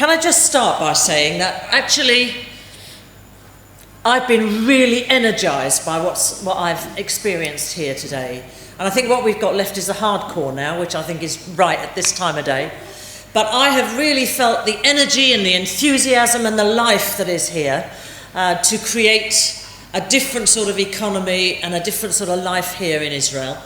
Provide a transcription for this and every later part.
Can I just start by saying that actually I've been really energised by what I've experienced here today. And I think what we've got left is the hardcore now, which I think is right at this time of day. But I have really felt the energy and the enthusiasm and the life that is here to create a different sort of economy and a different sort of life here in Israel.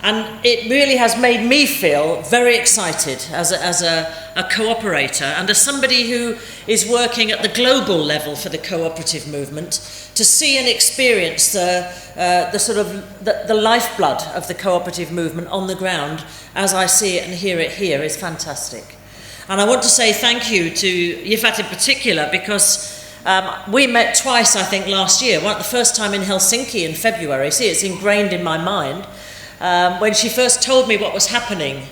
And it really has made me feel very excited as a cooperator and as somebody who is working at the global level for the cooperative movement, to see and experience the sort of the lifeblood of the cooperative movement on the ground as I see it and hear it here is fantastic. And I want to say thank you to Yifat in particular, because we met twice, I think, last year. The first time in Helsinki in February. See, it's ingrained in my mind. When she first told me what was happening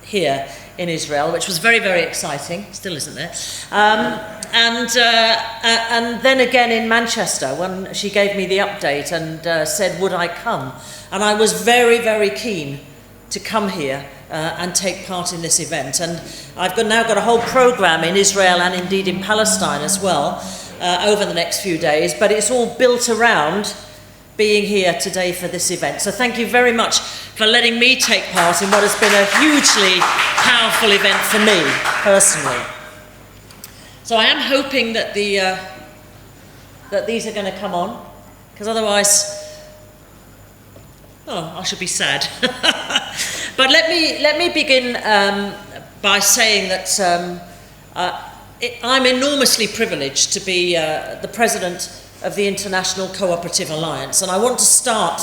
here in Israel, which was very, very exciting, still isn't there, and then again in Manchester when she gave me the update and said would I come, and I was very, very keen to come here and take part in this event. And I've now got a whole programme in Israel and indeed in Palestine as well over the next few days, but it's all built around being here today for this event. So thank you very much for letting me take part in what has been a hugely powerful event for me personally. So I am hoping that that these are going to come on, because otherwise, I should be sad. But let me begin by saying that I'm enormously privileged to be the president of the International Cooperative Alliance, and I want to start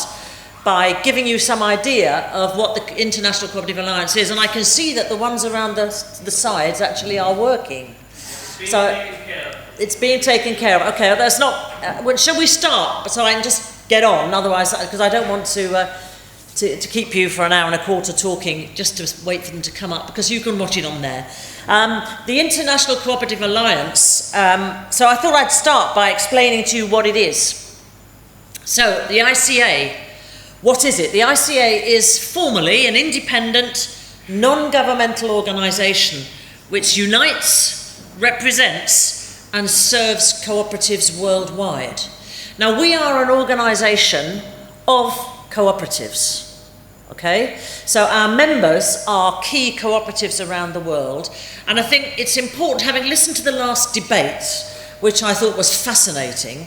by giving you some idea of what the International Cooperative Alliance is, and I can see that the ones around the sides actually are working. It's being taken care of. Okay, that's not. Shall we start so I can just get on? Otherwise, because I don't want to keep you for an hour and a quarter talking just to wait for them to come up, because you can watch it on there. The International Cooperative Alliance, so I thought I'd start by explaining to you what it is. So the ICA, what is it? The ICA is formally an independent, non-governmental organisation which unites, represents and serves cooperatives worldwide. Now we are an organisation of cooperatives. Okay, so our members are key cooperatives around the world, and I think it's important, having listened to the last debate, which I thought was fascinating.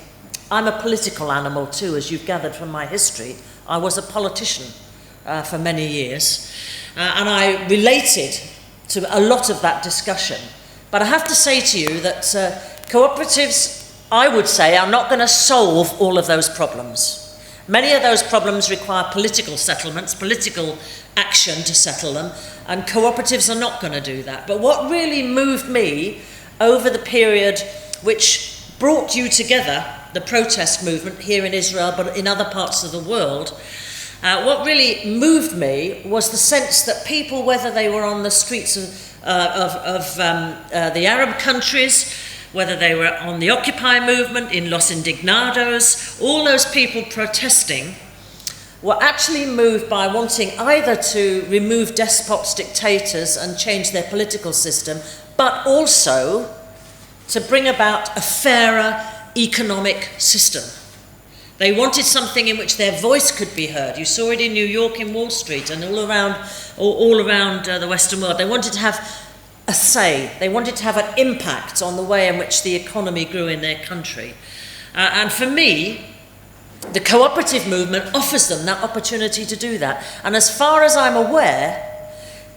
I'm a political animal too, as you've gathered from my history. I was a politician for many years, and I related to a lot of that discussion. But I have to say to you that cooperatives, I would say, are not going to solve all of those problems. Many of those problems require political settlements, political action to settle them, and cooperatives are not going to do that. But what really moved me over the period which brought you together, the protest movement here in Israel, but in other parts of the world, what really moved me was the sense that people, whether they were on the streets of the Arab countries, whether they were on the Occupy movement, in Los Indignados, all those people protesting were actually moved by wanting either to remove despots, dictators and change their political system, but also to bring about a fairer economic system. They wanted something in which their voice could be heard. You saw it in New York, in Wall Street, and all around the Western world. They wanted to have a say. They wanted to have an impact on the way in which the economy grew in their country. And for me, the cooperative movement offers them that opportunity to do that. And as far as I'm aware,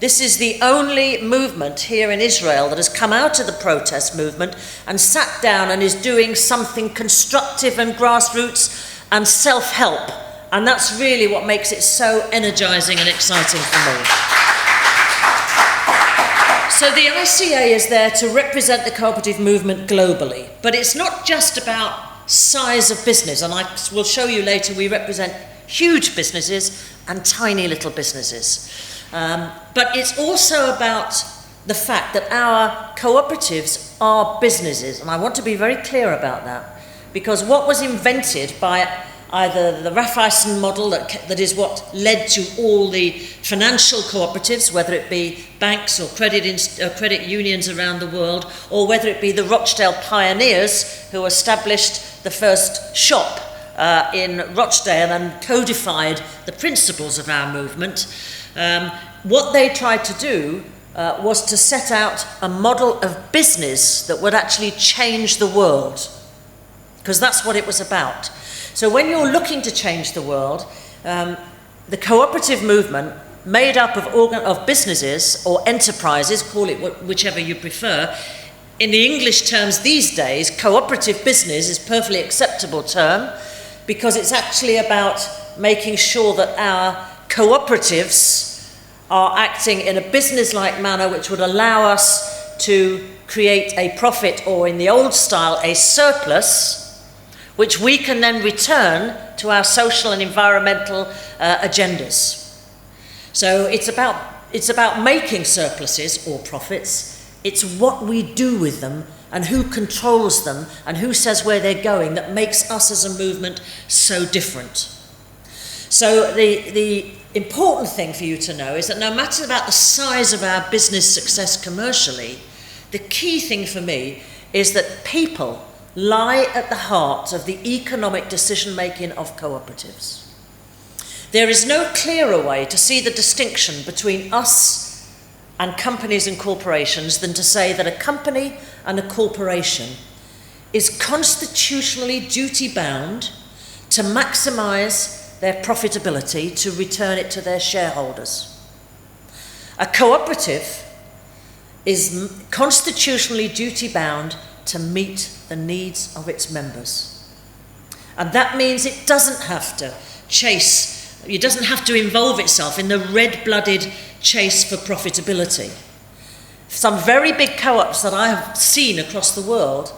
this is the only movement here in Israel that has come out of the protest movement and sat down and is doing something constructive and grassroots and self-help. And that's really what makes it so energizing and exciting for me. So the ICA is there to represent the cooperative movement globally, but it's not just about size of business, and I will show you later we represent huge businesses and tiny little businesses. But it's also about the fact that our cooperatives are businesses, and I want to be very clear about that, because what was invented by either the Raiffeisen model that is what led to all the financial cooperatives, whether it be banks or credit unions around the world, or whether it be the Rochdale pioneers who established the first shop in Rochdale and codified the principles of our movement. What they tried to do was to set out a model of business that would actually change the world, because that's what it was about. So when you're looking to change the world, the cooperative movement, made up of businesses or enterprises, call it whichever you prefer. In the English terms these days, cooperative business is a perfectly acceptable term, because it's actually about making sure that our cooperatives are acting in a business-like manner which would allow us to create a profit, or in the old style, a surplus, which we can then return to our social and environmental agendas. So it's about making surpluses or profits. It's what we do with them and who controls them and who says where they're going that makes us as a movement so different. So the important thing for you to know is that no matter about the size of our business success commercially, the key thing for me is that people lie at the heart of the economic decision-making of cooperatives. There is no clearer way to see the distinction between us and companies and corporations than to say that a company and a corporation is constitutionally duty-bound to maximise their profitability, to return it to their shareholders. A cooperative is constitutionally duty-bound to meet the needs of its members. And that means it doesn't have to it doesn't have to involve itself in the red-blooded chase for profitability. Some very big co-ops that I have seen across the world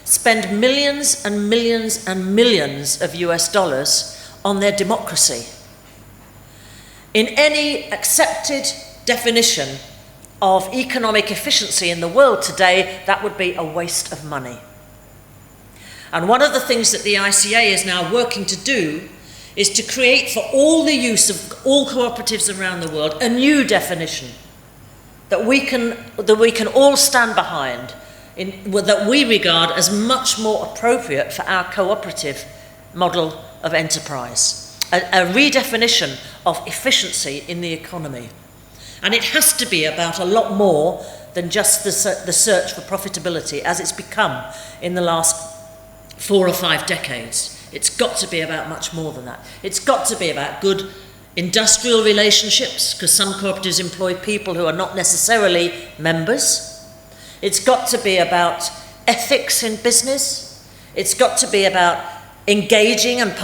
spend millions and millions and millions of US dollars on their democracy. In any accepted definition of economic efficiency in the world today, that would be a waste of money. And one of the things that the ICA is now working to do is to create for all the use of all cooperatives around the world a new definition that we can all stand behind, that we regard as much more appropriate for our cooperative model of enterprise, a redefinition of efficiency in the economy. And it has to be about a lot more than just the search for profitability, as it's become in the last 4 or 5 decades. It's got to be about much more than that. It's got to be about good industrial relationships, because some cooperatives employ people who are not necessarily members. It's got to be about ethics in business. It's got to be about engaging and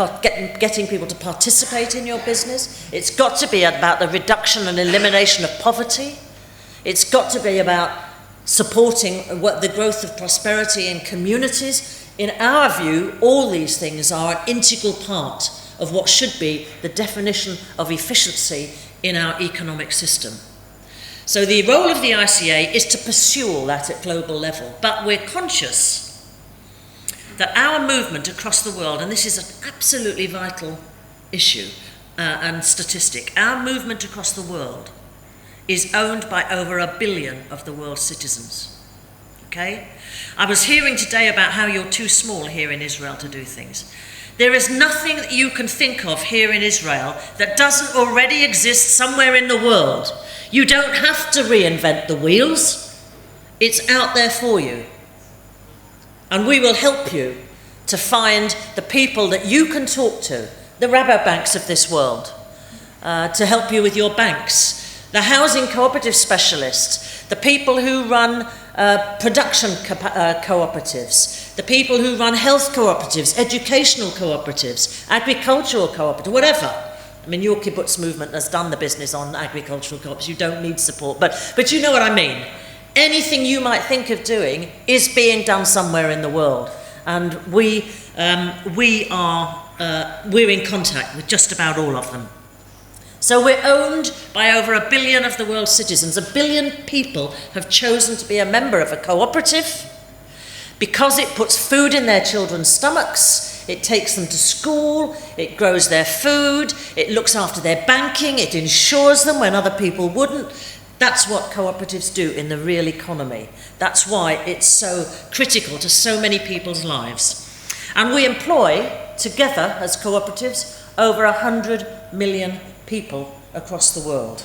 getting people to participate in your business. It's got to be about the reduction and elimination of poverty. It's got to be about supporting the growth of prosperity in communities. In our view, all these things are an integral part of what should be the definition of efficiency in our economic system. So the role of the ICA is to pursue all that at global level, but we're conscious that our movement across the world, and this is an absolutely vital issue and statistic, our movement across the world is owned by over 1 billion of the world's citizens. Okay? I was hearing today about how you're too small here in Israel to do things. There is nothing that you can think of here in Israel that doesn't already exist somewhere in the world. You don't have to reinvent the wheels. It's out there for you. And we will help you to find the people that you can talk to, the Rabobanks of this world, to help you with your banks, the housing cooperative specialists, the people who run production cooperatives, the people who run health cooperatives, educational cooperatives, agricultural cooperatives, whatever. I mean, your kibbutz movement has done the business on agricultural cooperatives. You don't need support, but you know what I mean. Anything you might think of doing is being done somewhere in the world, and we're in contact with just about all of them. So we're owned by over 1 billion of the world's citizens. 1 billion people have chosen to be a member of a cooperative because it puts food in their children's stomachs, it takes them to school, it grows their food, it looks after their banking, it insures them when other people wouldn't. That's what cooperatives do in the real economy. That's why it's so critical to so many people's lives. And we employ, together as cooperatives, over 100 million people across the world.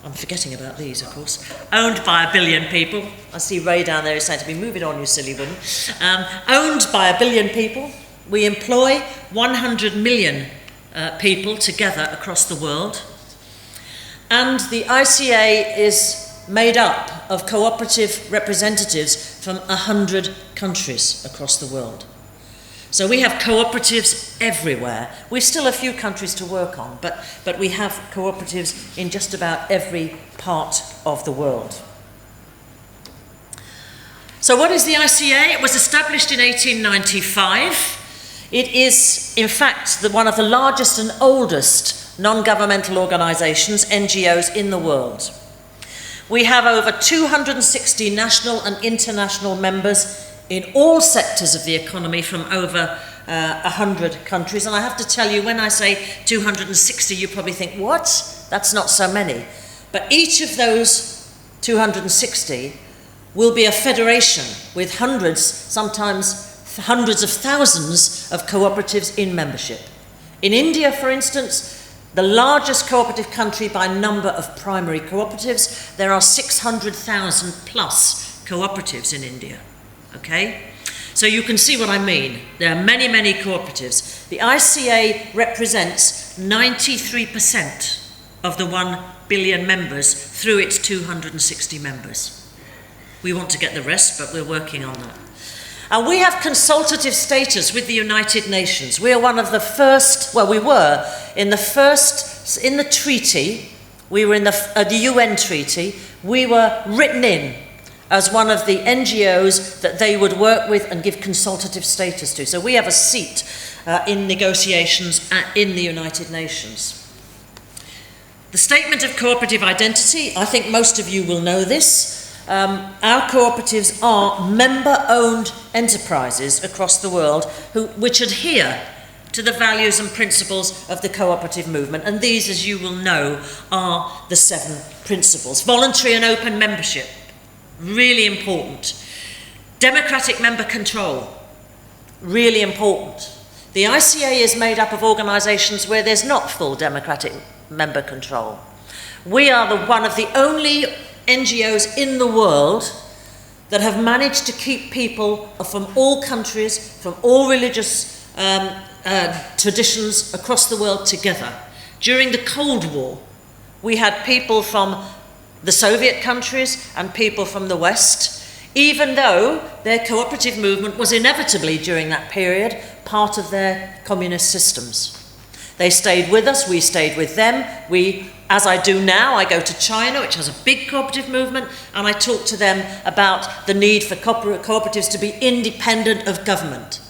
I'm forgetting about these, of course. Owned by 1 billion people. I see Ray down there is saying to me, move it on, you silly woman. Owned by 1 billion people. We employ 100 million people together across the world. And the ICA is made up of cooperative representatives from 100 countries across the world. So we have cooperatives everywhere. We've still a few countries to work on, but we have cooperatives in just about every part of the world. So what is the ICA? It was established in 1895. It is, in fact, one of the largest and oldest non-governmental organisations, NGOs, in the world. We have over 260 national and international members in all sectors of the economy from over 100 countries. And I have to tell you, when I say 260, you probably think, what? That's not so many. But each of those 260 will be a federation with hundreds, sometimes hundreds of thousands of cooperatives in membership. In India, for instance, the largest cooperative country by number of primary cooperatives, there are 600,000 plus cooperatives in India. Okay? So you can see what I mean. There are many, many cooperatives. The ICA represents 93% of the 1 billion members through its 260 members. We want to get the rest, but we're working on that. And we have consultative status with the United Nations. We are one of the first, well, we were in the treaty, we were in the UN treaty, we were written in as one of the NGOs that they would work with and give consultative status to. So we have a seat in negotiations in the United Nations. The Statement of Cooperative Identity, I think most of you will know this. Our cooperatives are member-owned enterprises across the world which adhere to the values and principles of the cooperative movement. And these, as you will know, are the 7 principles. Voluntary and open membership, really important. Democratic member control, really important. The ICA is made up of organisations where there's not full democratic member control. We are one of the only NGOs in the world that have managed to keep people from all countries, from all religious traditions across the world together. During the Cold War, we had people from the Soviet countries and people from the West, even though their cooperative movement was inevitably, during that period, part of their communist systems. They stayed with us, we stayed with them. As I do now, I go to China, which has a big cooperative movement, and I talk to them about the need for cooperatives to be independent of government.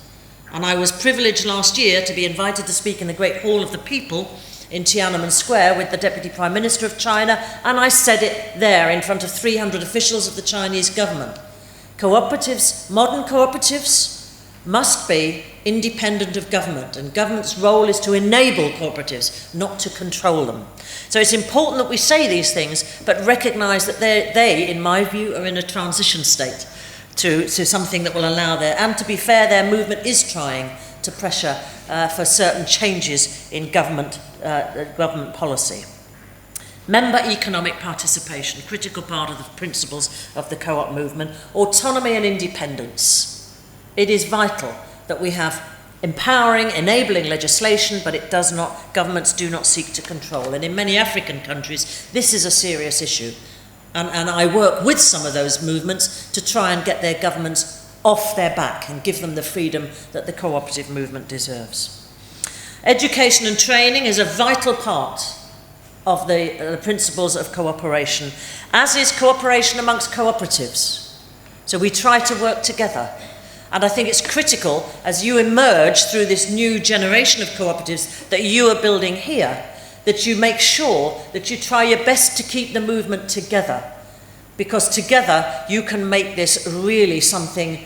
And I was privileged last year to be invited to speak in the Great Hall of the People in Tiananmen Square with the Deputy Prime Minister of China, and I said it there in front of 300 officials of the Chinese government. Cooperatives, modern cooperatives, must be independent of government, and government's role is to enable cooperatives, not to control them. So it's important that we say these things, but recognise that they, in my view, are in a transition state to something that will allow and to be fair, their movement is trying to pressure for certain changes in government policy. Member economic participation, critical part of the principles of the co-op movement. Autonomy and independence. It is vital that we have empowering, enabling legislation, but governments do not seek to control. And in many African countries, this is a serious issue. And I work with some of those movements to try and get their governments off their back and give them the freedom that the cooperative movement deserves. Education and training is a vital part of the principles of cooperation, as is cooperation amongst cooperatives. So we try to work together. And I think it's critical, as you emerge through this new generation of cooperatives that you are building here, that you make sure that you try your best to keep the movement together. Because together you can make this really something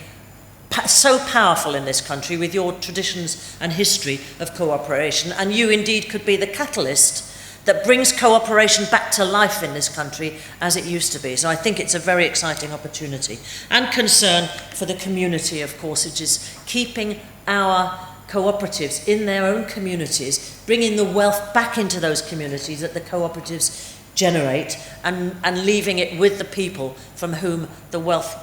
so powerful in this country with your traditions and history of cooperation, and you indeed could be the catalyst that brings cooperation back to life in this country as it used to be. So I think it's a very exciting opportunity. And concern for the community, of course, which is keeping our cooperatives in their own communities, bringing the wealth back into those communities that the cooperatives generate, and leaving it with the people from whom the wealth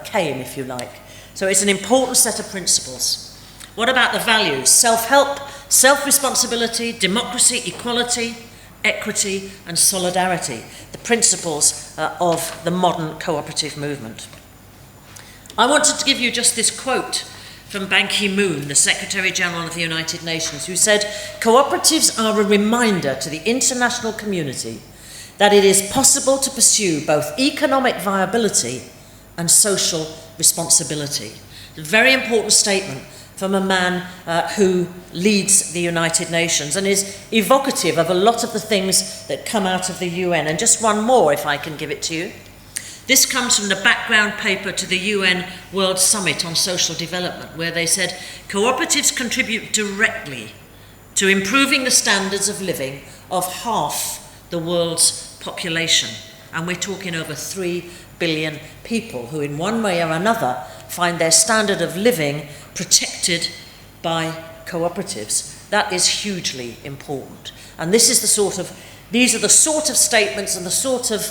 came, if you like. So it's an important set of principles. What about the values? Self-help, self-responsibility, democracy, equality, equity and solidarity, the principles of the modern cooperative movement. I wanted to give you just this quote from Ban Ki-moon, the Secretary General of the United Nations, who said, "Cooperatives are a reminder to the international community that it is possible to pursue both economic viability and social responsibility." A very important statement from a man who leads the United Nations and is evocative of a lot of the things that come out of the UN. And just one more, if I can give it to you. This comes from the background paper to the UN World Summit on Social Development, where they said, "Cooperatives contribute directly to improving the standards of living of half the world's population." And we're talking over 3 billion people who in one way or another find their standard of living protected by cooperatives. That is hugely important. And these are the sort of statements and the sort of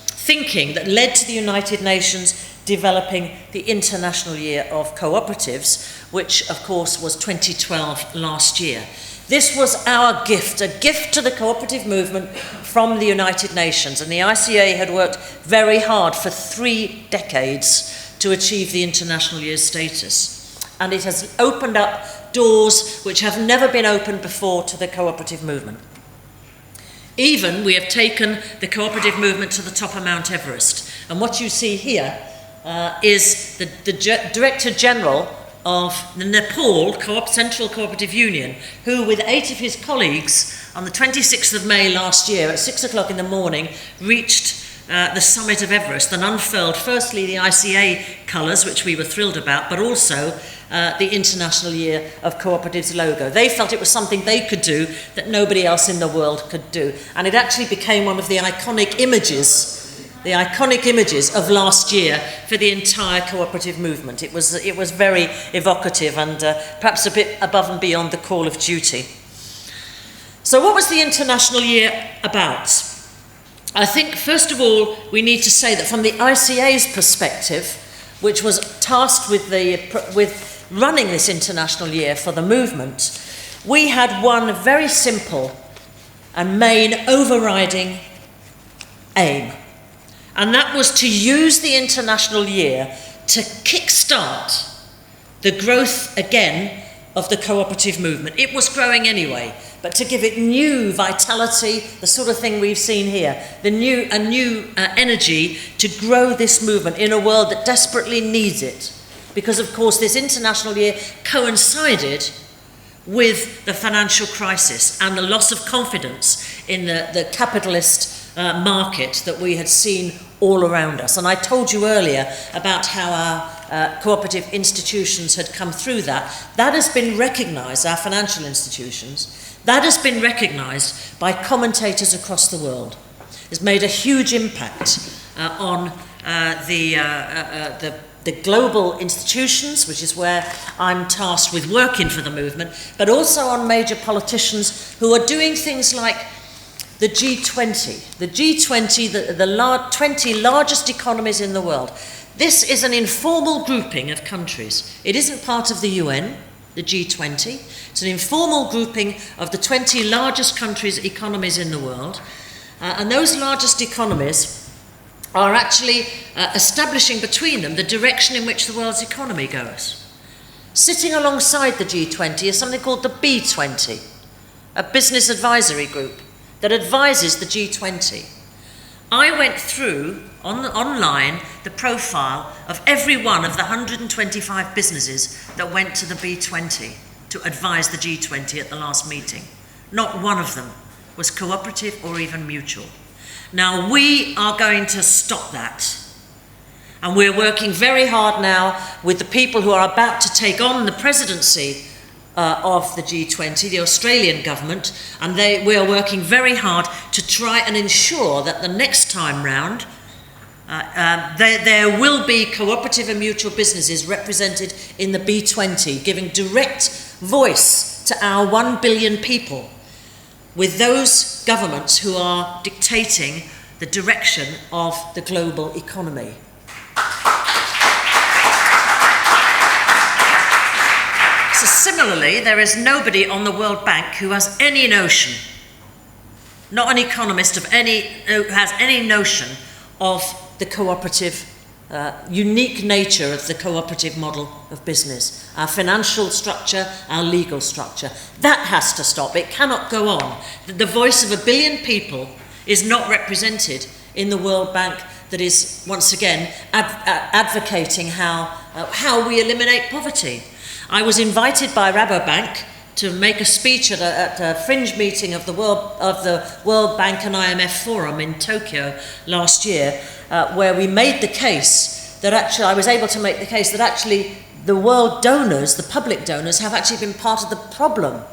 thinking that led to the United Nations developing the International Year of Cooperatives, which of course was 2012 last year. This was our gift, a gift to the cooperative movement from the United Nations, and the ICA had worked very hard for 3 decades to achieve the International Year status. And it has opened up doors which have never been opened before to the cooperative movement. Even we have taken the cooperative movement to the top of Mount Everest. And what you see here is the Director General of the Nepal Central Cooperative Union, who with 8 of his colleagues on the 26th of May last year at 6 o'clock in the morning reached the summit of Everest and unfurled firstly the ICA colours, which we were thrilled about, but also the International Year of Cooperatives logo. They felt it was something they could do that nobody else in the world could do. And it actually became one of the iconic images of last year for the entire cooperative movement. It was very evocative and perhaps a bit above and beyond the call of duty. So what was the International Year about? I think, first of all, we need to say that from the ICA's perspective, which was tasked with running this International Year for the movement, we had one very simple and main overriding aim. And that was to use the International Year to kickstart the growth again of the cooperative movement. It was growing anyway, but to give it new vitality, the sort of thing we've seen here, a new energy to grow this movement in a world that desperately needs it. Because, of course, this International Year coincided with the financial crisis and the loss of confidence in the capitalist market that we had seen all around us. And I told you earlier about how our cooperative institutions had come through that. That has been recognised, our financial institutions, that has been recognised by commentators across the world. It's made a huge impact on the global institutions, which is where I'm tasked with working for the movement, but also on major politicians who are doing things like the G20. The G20, the 20 largest economies in the world. This is an informal grouping of countries. It isn't part of the UN, the G20. It's an informal grouping of the 20 largest economies in the world. And those largest economies are actually establishing between them the direction in which the world's economy goes. Sitting alongside the G20 is something called the B20, a business advisory group that advises the G20. I went through online the profile of every one of the 125 businesses that went to the B20 to advise the G20 at the last meeting. Not one of them was cooperative or even mutual. Now, we are going to stop that. And we're working very hard now with the people who are about to take on the presidency of the G20, the Australian government, and we are working very hard to try and ensure that the next time round there will be cooperative and mutual businesses represented in the B20, giving direct voice to our 1 billion people with those governments who are dictating the direction of the global economy. So similarly, there is nobody on the World Bank who has any notion, not an economist who has any notion of the cooperative, unique nature of the cooperative model of business, our financial structure, our legal structure. That has to stop. It cannot go on. The voice of 1 billion people is not represented in the World Bank that is, once again, advocating how we eliminate poverty. I was invited by Rabobank to make a speech at a fringe meeting of the World Bank and IMF Forum in Tokyo last year, where we made the case that I was able to make the case that actually the world donors, the public donors, have actually been part of the problem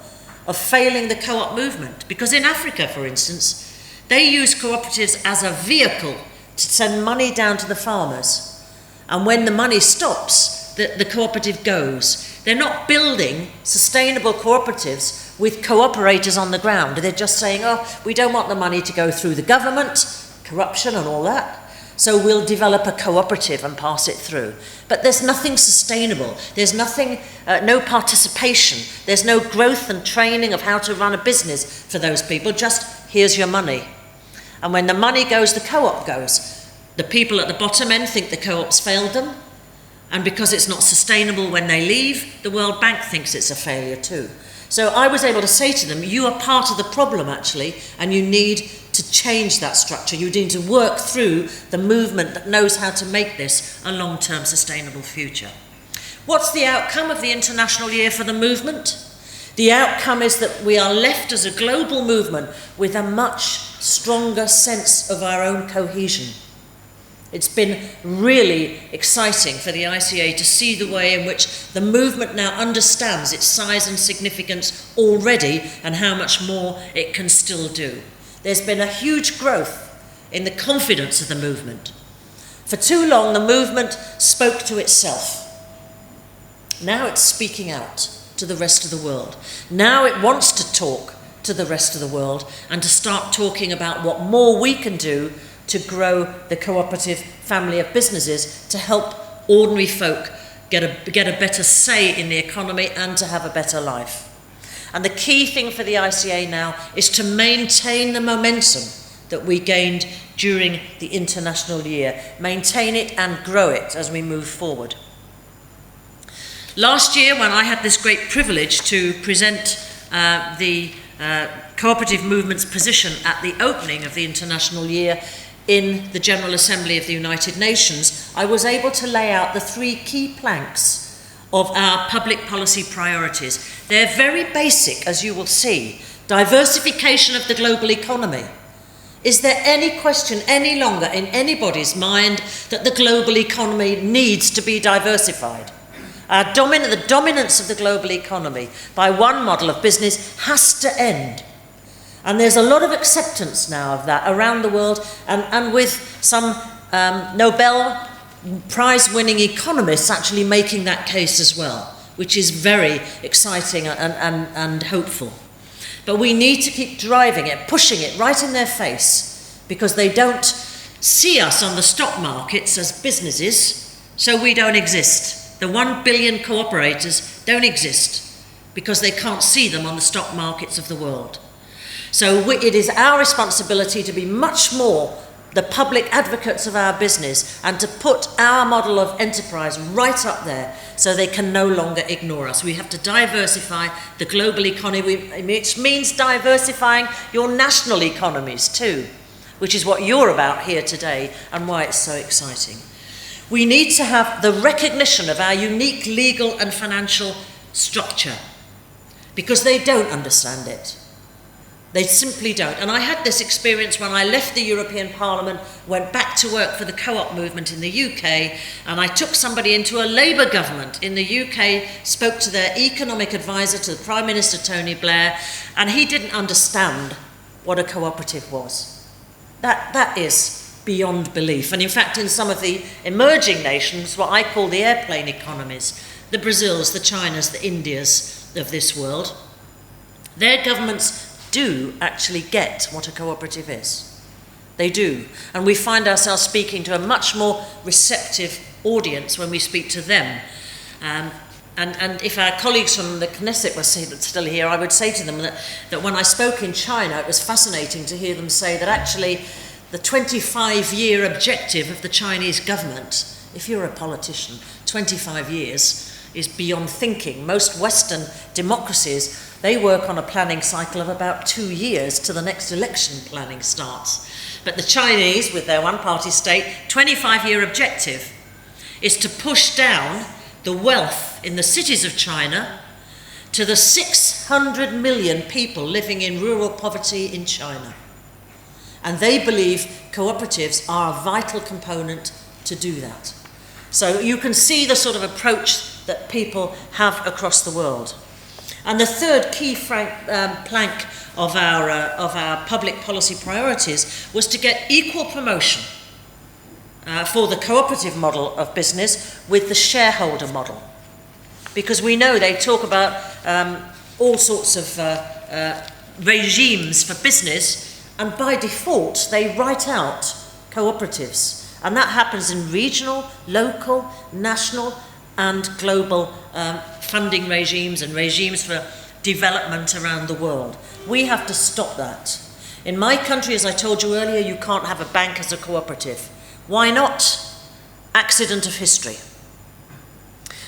of failing the co-op movement. Because in Africa, for instance, they use cooperatives as a vehicle to send money down to the farmers. And when the money stops, the cooperative goes. They're not building sustainable cooperatives with cooperators on the ground. They're just saying, oh, we don't want the money to go through the government, corruption and all that, so we'll develop a cooperative and pass it through. But there's nothing sustainable. There's nothing, no participation. There's no growth and training of how to run a business for those people. Just, here's your money. And when the money goes, the co-op goes. The people at the bottom end think the co-op's failed them. And because it's not sustainable when they leave, the World Bank thinks it's a failure too. So I was able to say to them, you are part of the problem actually, and you need to change that structure. You need to work through the movement that knows how to make this a long-term sustainable future. What's the outcome of the International Year for the Movement? The outcome is that we are left as a global movement with a much stronger sense of our own cohesion. It's been really exciting for the ICA to see the way in which the movement now understands its size and significance already and how much more it can still do. There's been a huge growth in the confidence of the movement. For too long, the movement spoke to itself. Now it's speaking out to the rest of the world. Now it wants to talk to the rest of the world and to start talking about what more we can do to grow the cooperative family of businesses to help ordinary folk get a better say in the economy and to have a better life. And the key thing for the ICA now is to maintain the momentum that we gained during the International Year, maintain it and grow it as we move forward. Last year, when I had this great privilege to present the cooperative movement's position at the opening of the International Year in the General Assembly of the United Nations, I was able to lay out the 3 key planks of our public policy priorities. They're very basic, as you will see. Diversification of the global economy. Is there any question any longer in anybody's mind that the global economy needs to be diversified? The dominance of the global economy by one model of business has to end. And there's a lot of acceptance now of that around the world, and with some Nobel Prize-winning economists actually making that case as well, which is very exciting and hopeful. But we need to keep driving it, pushing it right in their face, because they don't see us on the stock markets as businesses, so we don't exist. The 1 billion cooperators don't exist because they can't see them on the stock markets of the world. So it is our responsibility to be much more the public advocates of our business and to put our model of enterprise right up there so they can no longer ignore us. We have to diversify the global economy, which means diversifying your national economies too, which is what you're about here today and why it's so exciting. We need to have the recognition of our unique legal and financial structure because they don't understand it. They simply don't. And I had this experience when I left the European Parliament, went back to work for the co-op movement in the UK, and I took somebody into a Labour government in the UK, spoke to their economic advisor, to the Prime Minister Tony Blair, and he didn't understand what a cooperative was. That is beyond belief. And in fact, in some of the emerging nations, what I call the airplane economies, the Brazils, the Chinas, the Indias of this world, their governments do actually get what a cooperative is. They do. And we find ourselves speaking to a much more receptive audience when we speak to them. And if our colleagues from the Knesset were still here, I would say to them that when I spoke in China, it was fascinating to hear them say that actually the 25-year objective of the Chinese government, if you're a politician, 25 years is beyond thinking. Most Western democracies, they work on a planning cycle of about 2 years till the next election planning starts. But the Chinese, with their one-party state, 25-year objective is to push down the wealth in the cities of China to the 600 million people living in rural poverty in China. And they believe cooperatives are a vital component to do that. So you can see the sort of approach that people have across the world. And the third key plank of our public policy priorities was to get equal promotion for the cooperative model of business with the shareholder model. Because we know they talk about all sorts of regimes for business, and by default they write out cooperatives. And that happens in regional, local, national and global funding regimes and regimes for development around the world. We have to stop that. In my country, as I told you earlier, you can't have a bank as a cooperative. Why not? Accident of history.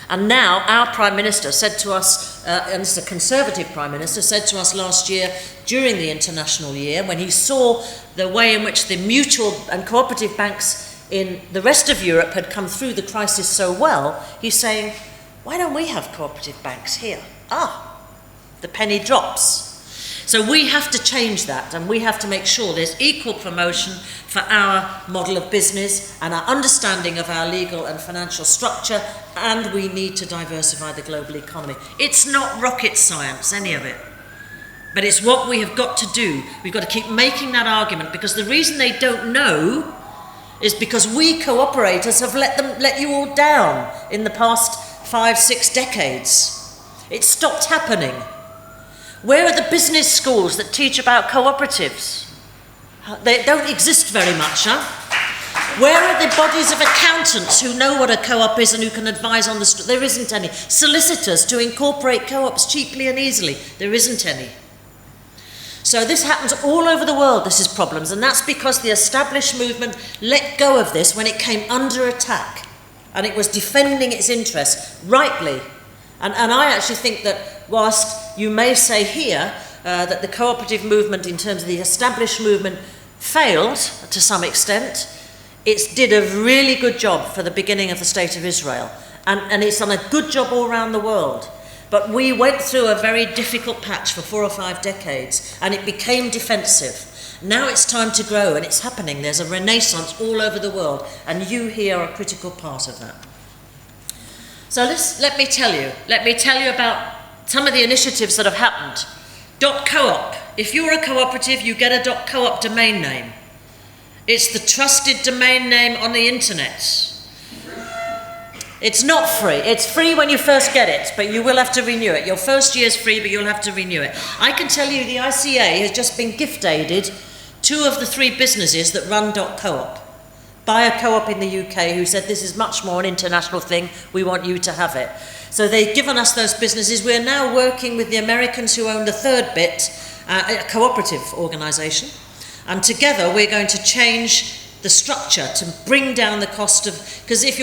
And now our Prime Minister said to us, and this is a Conservative Prime Minister, said to us last year during the international year, when he saw the way in which the mutual and cooperative banks in the rest of Europe had come through the crisis so well, he's saying, why don't we have cooperative banks here? The penny drops. So we have to change that, and we have to make sure there's equal promotion for our model of business and our understanding of our legal and financial structure, and we need to diversify the global economy. It's not rocket science, any of it. But it's what we have got to do. We've got to keep making that argument, because the reason they don't know is because we cooperators have let you all down in the past 5-6 decades. It stopped happening. Where are the business schools that teach about cooperatives? They don't exist very much, huh? Where are the bodies of accountants who know what a co-op is and who can advise on the... There isn't any. Solicitors to incorporate co-ops cheaply and easily. There isn't any. So this happens all over the world, this is problems, and that's because the established movement let go of this when it came under attack, and it was defending its interests, rightly. And I actually think that whilst you may say here that the cooperative movement in terms of the established movement failed to some extent, it did a really good job for the beginning of the State of Israel, and it's done a good job all around the world. But we went through a very difficult patch for 4 or 5 decades, and it became defensive. Now it's time to grow, and it's happening. There's a renaissance all over the world, and you here are a critical part of that. So let me tell you about some of the initiatives that have happened. .coop. If you're a cooperative, you get a .coop domain name. It's the trusted domain name on the internet. It's not free. It's free when you first get it, but you will have to renew it. Your first year's free, but you'll have to renew it. I can tell you the ICA has just been gift-aided 2 of the 3 businesses that run .coop by a co-op in the UK who said this is much more an international thing, we want you to have it. So they've given us those businesses. We're now working with the Americans who own the third bit, a cooperative organisation, and together we're going to change the structure to bring down the cost of, because if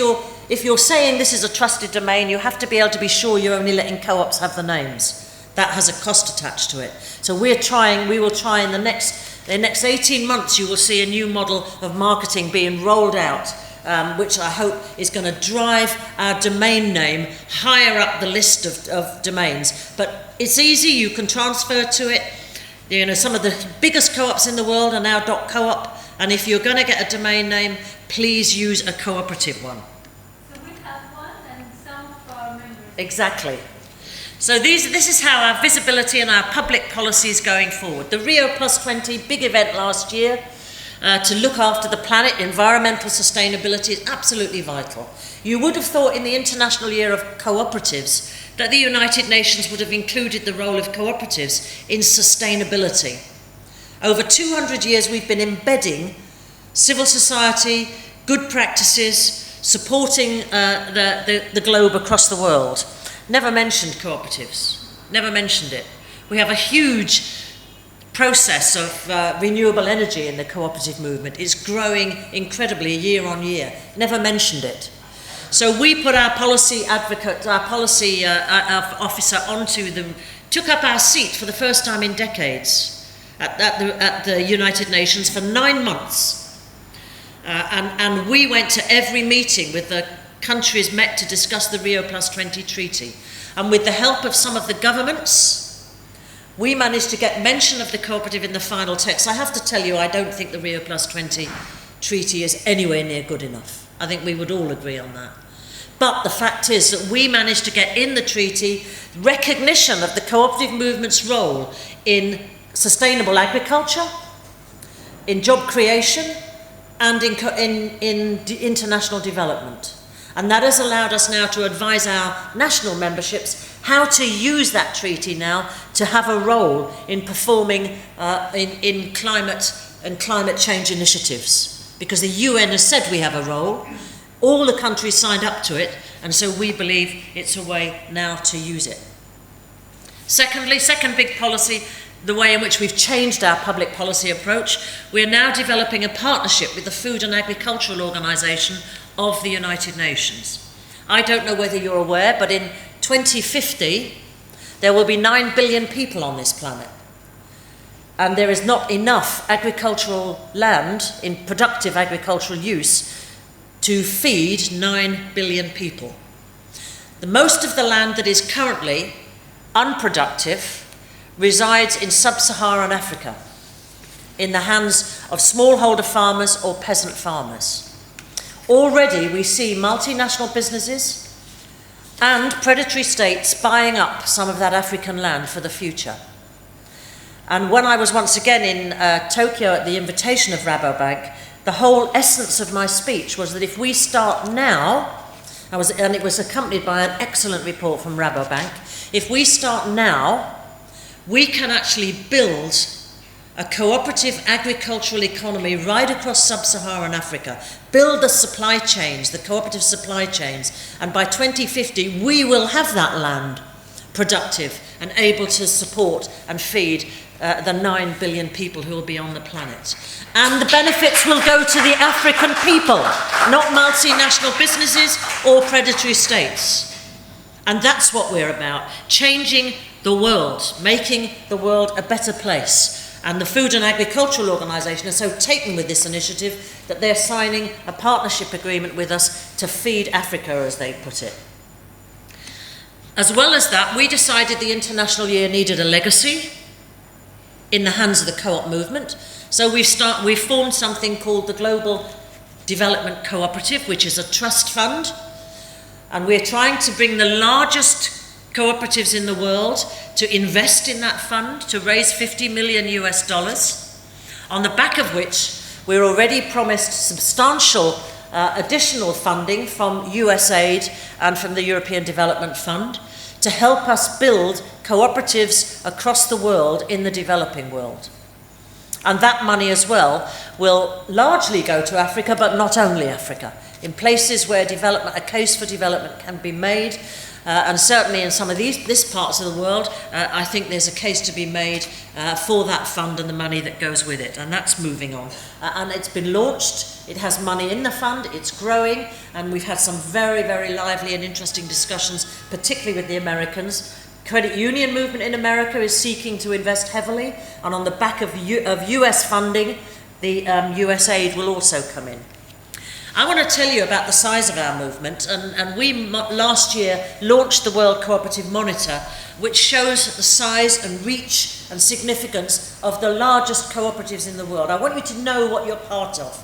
you're saying this is a trusted domain, you have to be able to be sure you're only letting co-ops have the names. That has a cost attached to it. So we will try in the next 18 months, you will see a new model of marketing being rolled out, which I hope is going to drive our domain name higher up the list of domains. But it's easy, you can transfer to it. You know, some of the biggest co-ops in the world are now .coop, and if you're going to get a domain name, please use a cooperative one. So we have one and some for our members. Exactly. So this is how our visibility and our public policy is going forward. The Rio Plus 20 big event last year to look after the planet, environmental sustainability is absolutely vital. You would have thought in the International Year of Cooperatives that the United Nations would have included the role of cooperatives in sustainability. Over 200 years we've been embedding civil society, good practices, supporting the globe across the world. Never mentioned cooperatives, never mentioned it. We have a huge process of renewable energy in the cooperative movement. It's growing incredibly year on year, never mentioned it. So we put our policy advocate, our policy officer onto them, took up our seat for the first time in decades at the United Nations for 9 months. And we went to every meeting with the countries met to discuss the Rio Plus 20 treaty. And with the help of some of the governments, we managed to get mention of the cooperative in the final text. I have to tell you, I don't think the Rio Plus 20 treaty is anywhere near good enough. I think we would all agree on that. But the fact is that we managed to get in the treaty recognition of the cooperative movement's role in sustainable agriculture, in job creation, and in international development. And that has allowed us now to advise our national memberships how to use that treaty now to have a role in performing in climate and climate change initiatives. Because the UN has said we have a role, all the countries signed up to it, and so we believe it's a way now to use it. Secondly, second big policy, the way in which we've changed our public policy approach, we're now developing a partnership with the Food and Agricultural Organization of the United Nations. I don't know whether you're aware, but in 2050, there will be 9 billion people on this planet. And there is not enough agricultural land in productive agricultural use to feed 9 billion people. The most of the land that is currently unproductive resides in sub-Saharan Africa, in the hands of smallholder farmers or peasant farmers. Already we see multinational businesses and predatory states buying up some of that African land for the future. And when I was once again in Tokyo at the invitation of Rabobank, the whole essence of my speech was that if we start now, and it was accompanied by an excellent report from Rabobank, if we start now, we can actually build a cooperative agricultural economy right across sub-Saharan Africa, build the supply chains, the cooperative supply chains, and by 2050 we will have that land productive and able to support and feed the 9 billion people who will be on the planet. And the benefits will go to the African people, not multinational businesses or predatory states. And that's what we're about, changing the world, making the world a better place. And the Food and Agricultural Organization is so taken with this initiative that they're signing a partnership agreement with us to feed Africa, as they put it. As well as that, we decided the International Year needed a legacy in the hands of the co-op movement. So we've formed something called the Global Development Cooperative, which is a trust fund. And we're trying to bring the largest cooperatives in the world to invest in that fund, to raise $50 million US, on the back of which we're already promised substantial additional funding from USAID and from the European Development Fund to help us build cooperatives across the world in the developing world. And that money as well will largely go to Africa, but not only Africa. In places where a case for development can be made, and certainly in some of this parts of the world, I think there's a case to be made for that fund and the money that goes with it, and that's moving on. And it's been launched, it has money in the fund, it's growing, and we've had some very, very lively and interesting discussions, particularly with the Americans. Credit union movement in America is seeking to invest heavily, and on the back of US funding, the USAID will also come in. I want to tell you about the size of our movement, and we last year launched the World Cooperative Monitor, which shows the size and reach and significance of the largest cooperatives in the world. I want you to know what you're part of,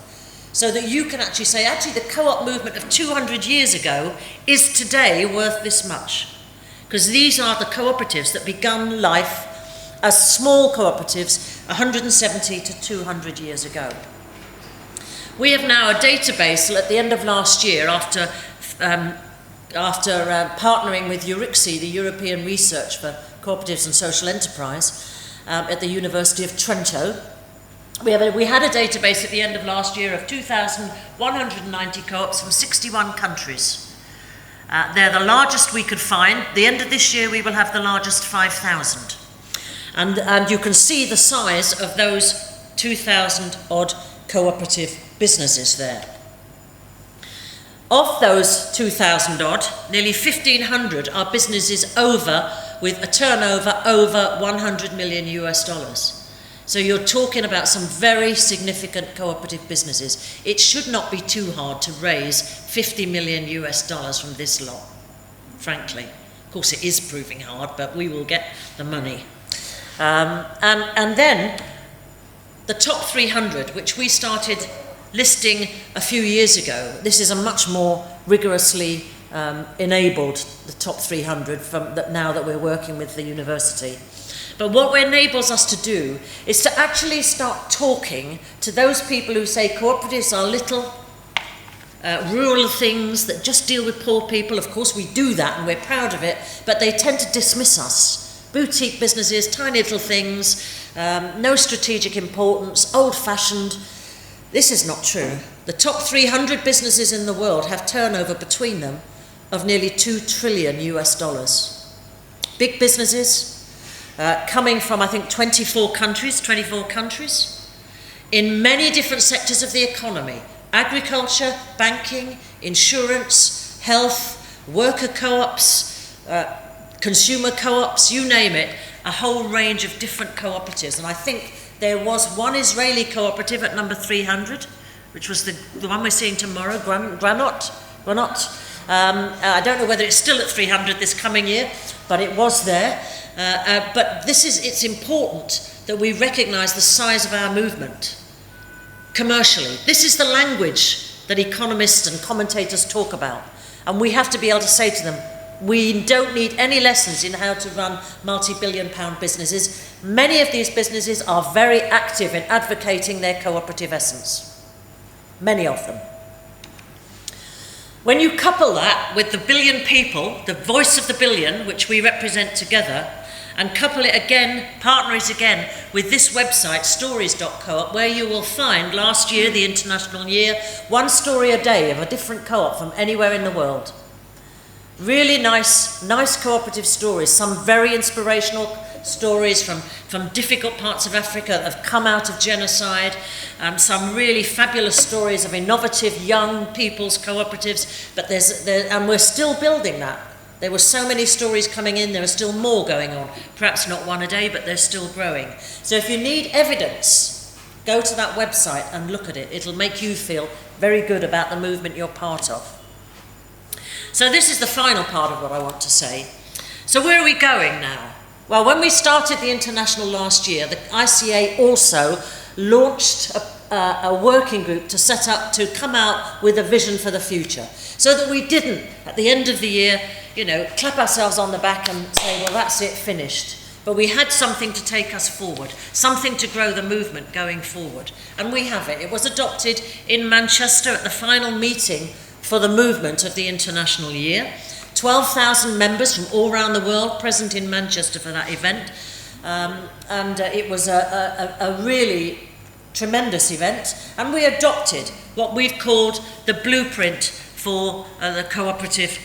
so that you can actually say, actually the co-op movement of 200 years ago is today worth this much. Because these are the cooperatives that began life as small cooperatives 170 to 200 years ago. We have now a database at the end of last year, after partnering with EURICSI, the European Research for Cooperatives and Social Enterprise, at the University of Trento. We had a database at the end of last year of 2,190 co-ops from 61 countries. They're the largest we could find. At the end of this year, we will have the largest 5,000. And you can see the size of those 2,000 odd cooperative businesses there. Of those 2,000 odd, nearly 1,500 are businesses with a turnover over 100 million US dollars. So you're talking about some very significant cooperative businesses. It should not be too hard to raise 50 million US dollars from this lot, frankly. Of course it is proving hard, but we will get the money. And then the top 300, which we started listing a few years ago. This is a much more rigorously enabled, the top 300, now that we're working with the university. But what it enables us to do is to actually start talking to those people who say cooperatives are little rural things that just deal with poor people. Of course we do that and we're proud of it, but they tend to dismiss us. Boutique businesses, tiny little things, no strategic importance, old-fashioned. This is not true. The top 300 businesses in the world have turnover between them of nearly 2 trillion US dollars. Big businesses, coming from, I think, 24 countries, in many different sectors of the economy: agriculture, banking, insurance, health, worker co-ops, consumer co-ops, you name it, a whole range of different cooperatives. And I think there was one Israeli cooperative at number 300, which was the one we're seeing tomorrow, Granot. I don't know whether it's still at 300 this coming year, but it was there. But it's important that we recognise the size of our movement commercially. This is the language that economists and commentators talk about. And we have to be able to say to them, we don't need any lessons in how to run multi-billion-pound businesses. Many of these businesses are very active in advocating their cooperative essence. Many of them. When you couple that with the billion people, the voice of the billion, which we represent together, and couple it again, partner it again with this website, stories.coop, where you will find, last year, the International Year, one story a day of a different co-op from anywhere in the world. Really nice cooperative stories, some very inspirational stories from difficult parts of Africa that have come out of genocide, some really fabulous stories of innovative young people's cooperatives, and we're still building that. There were so many stories coming in, there are still more going on. Perhaps not one a day, but they're still growing. So if you need evidence, go to that website and look at it. It'll make you feel very good about the movement you're part of. So this is the final part of what I want to say. So where are we going now? Well, when we started the International last year, the ICA also launched a working group to set up, to come out with a vision for the future, so that we didn't, at the end of the year, clap ourselves on the back and say, well, that's it, finished. But we had something to take us forward, something to grow the movement going forward. And we have it. It was adopted in Manchester at the final meeting for the movement of the International Year. 12,000 members from all around the world present in Manchester for that event. And it was a really tremendous event. And we adopted what we've called the blueprint for a cooperative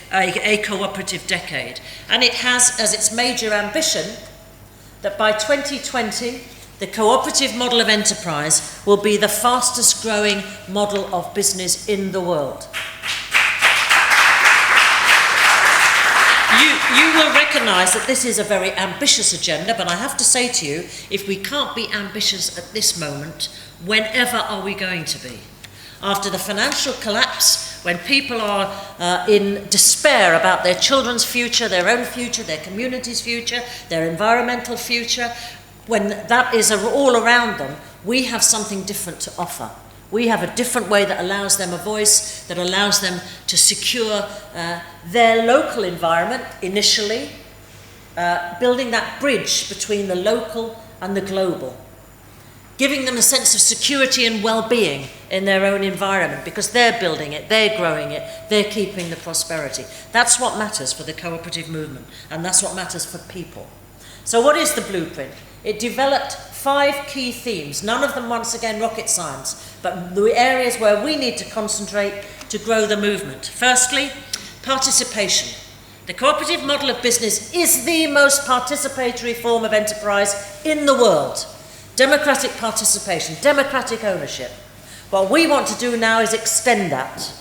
decade. And it has as its major ambition that by 2020, the cooperative model of enterprise will be the fastest growing model of business in the world. You will recognise that this is a very ambitious agenda, but I have to say to you, if we can't be ambitious at this moment, whenever are we going to be? After the financial collapse, when people are in despair about their children's future, their own future, their community's future, their environmental future, when that is all around them, we have something different to offer. We have a different way that allows them a voice, that allows them to secure their local environment initially, building that bridge between the local and the global, giving them a sense of security and well-being in their own environment because they're building it, they're growing it, they're keeping the prosperity. That's what matters for the cooperative movement, and that's what matters for people. So what is the blueprint? It developed 5 key themes, none of them once again rocket science, but the areas where we need to concentrate to grow the movement. Firstly, participation. The cooperative model of business is the most participatory form of enterprise in the world. Democratic participation, democratic ownership. What we want to do now is extend that.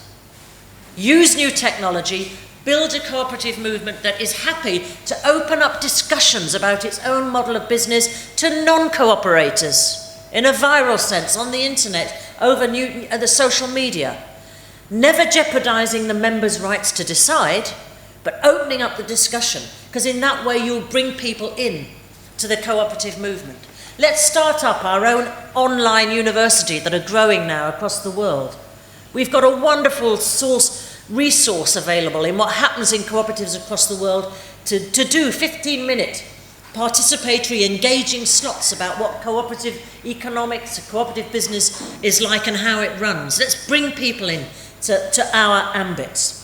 Use new technology, build a cooperative movement that is happy to open up discussions about its own model of business to non-cooperators, in a viral sense, on the internet, over the social media. Never jeopardizing the members' rights to decide, but opening up the discussion, because in that way you'll bring people in to the cooperative movement. Let's start up our own online university that are growing now across the world. We've got a wonderful resource available in what happens in cooperatives across the world to do 15-minute participatory, engaging slots about what cooperative economics, cooperative business is like and how it runs. Let's bring people in to our ambits.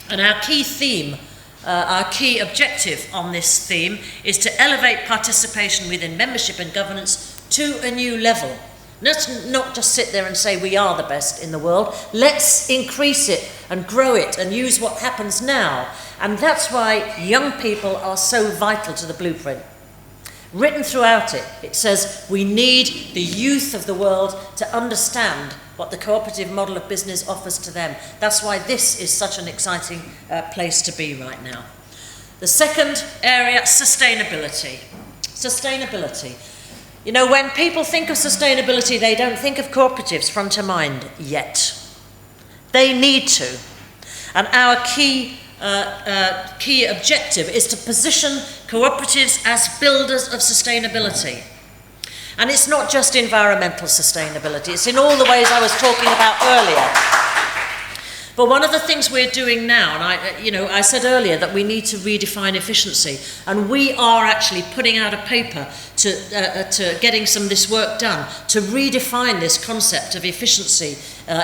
And our key theme, our key objective on this theme is to elevate participation within membership and governance to a new level. Let's not just sit there and say we are the best in the world. Let's increase it and grow it and use what happens now. And that's why young people are so vital to the blueprint. Written throughout it, it says we need the youth of the world to understand what the cooperative model of business offers to them. That's why this is such an exciting place to be right now. The second area, sustainability. Sustainability. You know, when people think of sustainability, they don't think of cooperatives front to mind yet. They need to. And our key objective is to position cooperatives as builders of sustainability. And it's not just environmental sustainability, it's in all the ways I was talking about earlier. But one of the things we're doing now, and I said earlier that we need to redefine efficiency, and we are actually putting out a paper to getting some of this work done, to redefine this concept of efficiency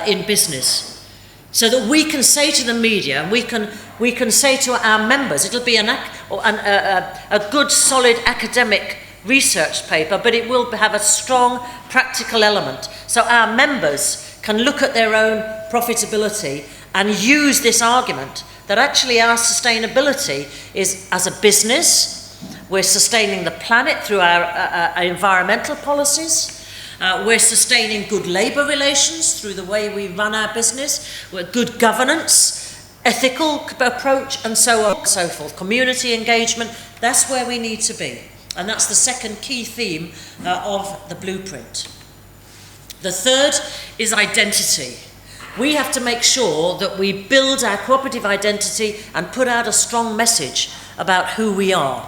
in business. So that we can say to the media, and we can say to our members, it'll be a good, solid academic research paper, but it will have a strong practical element. So our members can look at their own profitability and use this argument that actually our sustainability is, as a business, we're sustaining the planet through our environmental policies. We're sustaining good labour relations through the way we run our business. We're good governance, ethical approach, and so on and so forth. Community engagement, that's where we need to be. And that's the second key theme of the blueprint. The third is identity. We have to make sure that we build our cooperative identity and put out a strong message about who we are.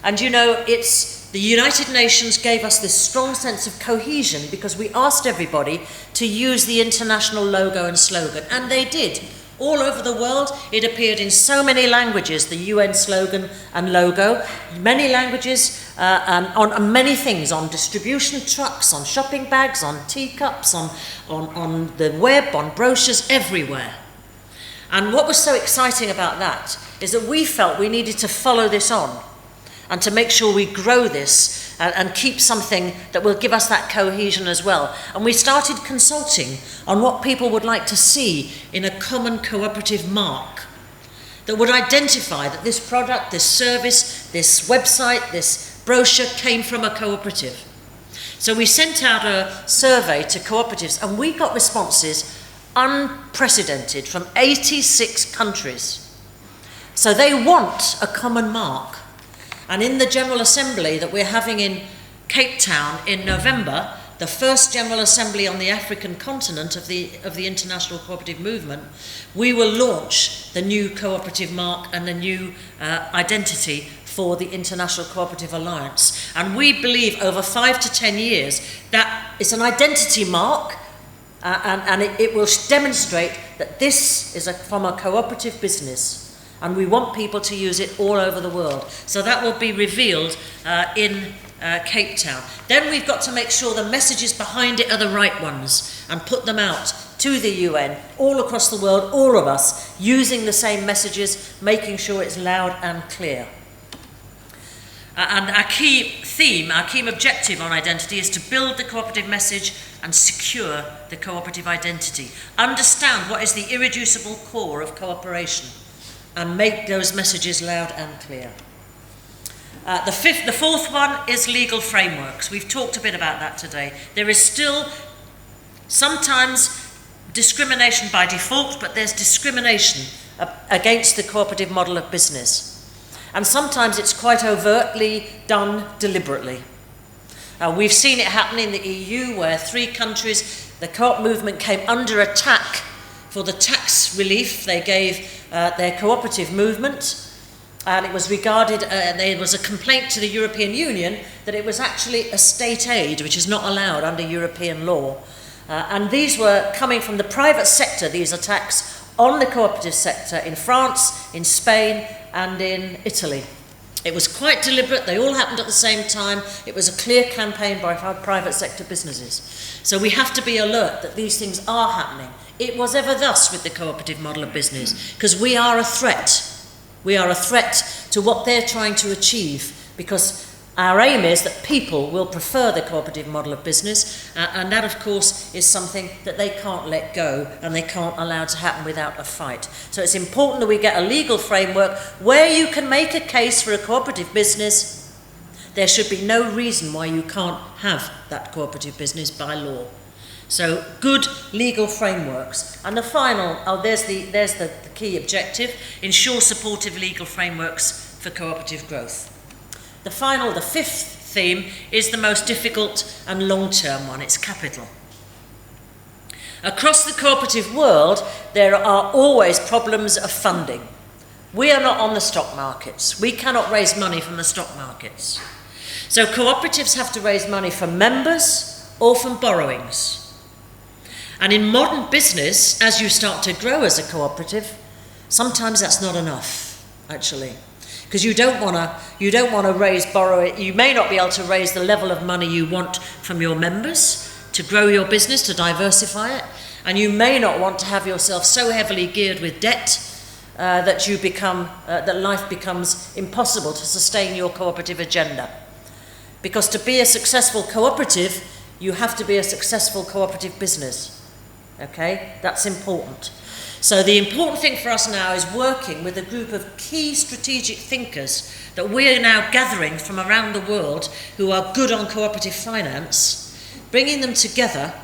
And you know, the United Nations gave us this strong sense of cohesion because we asked everybody to use the international logo and slogan, and they did. All over the world, it appeared in so many languages, the UN slogan and logo, many languages, and on many things, on distribution trucks, on shopping bags, on teacups, on the web, on brochures, everywhere. And what was so exciting about that is that we felt we needed to follow this on and to make sure we grow this and keep something that will give us that cohesion as well. And we started consulting on what people would like to see in a common cooperative mark that would identify that this product, this service, this website, this brochure came from a cooperative. So we sent out a survey to cooperatives and we got responses unprecedented from 86 countries. So they want a common mark. And in the General Assembly that we're having in Cape Town in November, the first General Assembly on the African continent of the international cooperative movement, we will launch the new cooperative mark and the new identity for the International Cooperative Alliance. And we believe over 5 to 10 years that it's an identity mark and it will demonstrate that this is from a cooperative business. And we want people to use it all over the world. So that will be revealed in Cape Town. Then we've got to make sure the messages behind it are the right ones and put them out to the UN, all across the world, all of us, using the same messages, making sure it's loud and clear. And our key theme, our key objective on identity is to build the cooperative message and secure the cooperative identity. Understand what is the irreducible core of cooperation and make those messages loud and clear. The fourth one is legal frameworks. We've talked a bit about that today. There is still sometimes discrimination by default, but there's discrimination against the cooperative model of business. And sometimes it's quite overtly done deliberately. We've seen it happen in the EU where 3 countries, the co-op movement came under attack for the tax relief they gave their cooperative movement. And it was regarded, there was a complaint to the European Union that it was actually a state aid, which is not allowed under European law. And these were coming from the private sector, these attacks on the cooperative sector in France, in Spain, and in Italy. It was quite deliberate, they all happened at the same time. It was a clear campaign by private sector businesses. So we have to be alert that these things are happening. It was ever thus with the cooperative model of business, because we are a threat. We are a threat to what they're trying to achieve, because our aim is that people will prefer the cooperative model of business, and that, of course, is something that they can't let go and they can't allow to happen without a fight. So it's important that we get a legal framework where you can make a case for a cooperative business. There should be no reason why you can't have that cooperative business by law. So good legal frameworks. And the final, there's the key objective, ensure supportive legal frameworks for cooperative growth. The fifth theme, is the most difficult and long-term one. It's capital. Across the cooperative world, there are always problems of funding. We are not on the stock markets. We cannot raise money from the stock markets. So cooperatives have to raise money from members or from borrowings. And in modern business, as you start to grow as a cooperative, sometimes that's not enough, actually. Because you don't want to borrow it. You may not be able to raise the level of money you want from your members to grow your business, to diversify it. And you may not want to have yourself so heavily geared with debt that life becomes impossible to sustain your cooperative agenda. Because to be a successful cooperative, you have to be a successful cooperative business. Okay, that's important. So the important thing for us now is working with a group of key strategic thinkers that we are now gathering from around the world who are good on cooperative finance, bringing them together